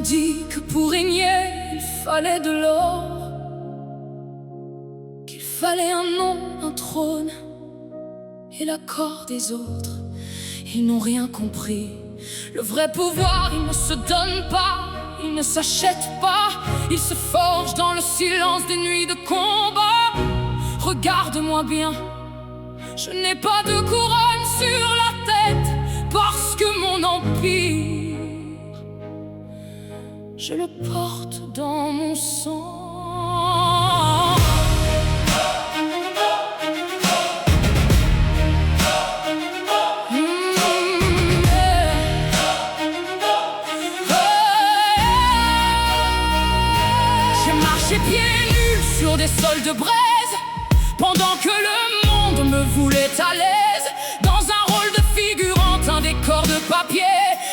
dit que pour régner, il fallait de l'or, qu'il fallait un nom, un trône et l'accord des autres. Ils n'ont rien compris. Le vrai pouvoir, il ne se donne pas, il ne s'achète pas, il se forge dans le silence des nuits de combat. Regarde-moi bien, je n'ai pas de couronne sur la tête, parce que mon empire, je le porte dans mon sang. J'ai pieds nus sur des sols de braise, pendant que le monde me voulait à l'aise, dans un rôle de figurante, un décor de papier.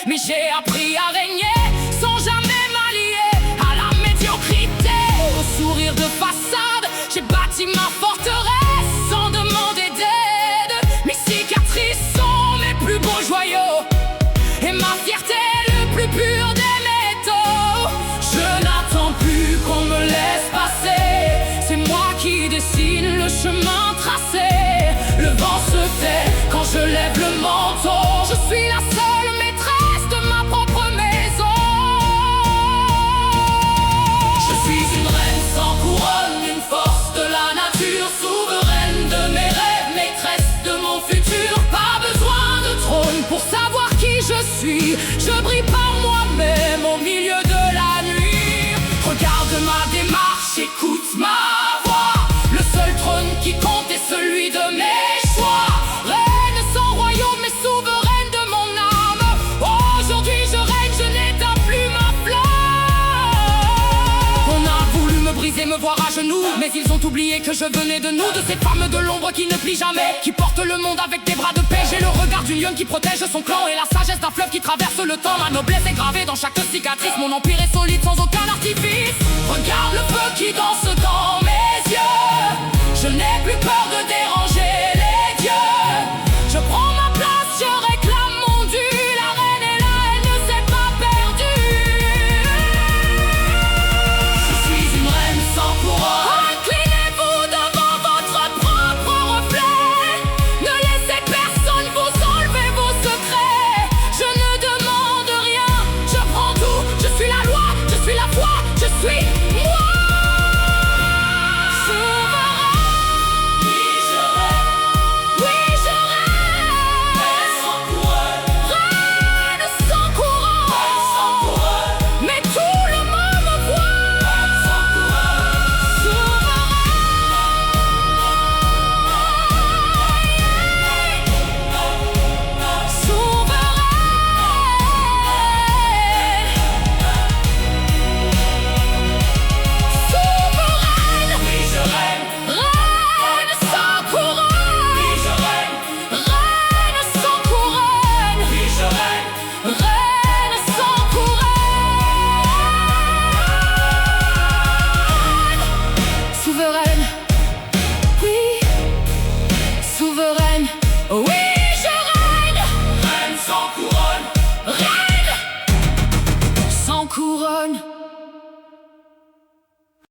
Mais j'ai appris à régner sans jamais m'allier à la médiocrité. Au sourire de façade, j'ai bâti ma forteresse sans demander d'aide. Mes cicatrices sont mes plus beaux joyaux et ma fierté le plus pur des métaux. Je n'attends plus qu'on me laisse passer, c'est moi qui dessine le chemin tracé. Le vent se tait quand je lève le manteau, je suis la seule maîtresse de ma propre maison. Je suis une reine sans couronne, une force de la nature, souveraine de mes rêves, maîtresse de mon futur. Pas besoin de trône pour savoir qui je suis, je brille par moi-même au milieu de la nuit. Regarde ma démarche, écoute ma voix, le seul trône qui compte est celui de mes choix. Reine sans royaume mais souveraine de mon âme, aujourd'hui je règne, je n'éteins plus ma flamme. On a voulu me briser, me voir à genoux, mais ils ont oublié que je venais de nous, de cette femme de l'ombre qui ne plie jamais, qui porte le monde avec des bras de paix. J'ai le regard d'une lionne qui protège son clan et la sagesse d'un fleuve qui traverse le temps. Ma noblesse est gravée dans chaque cicatrice, mon empire est solide sans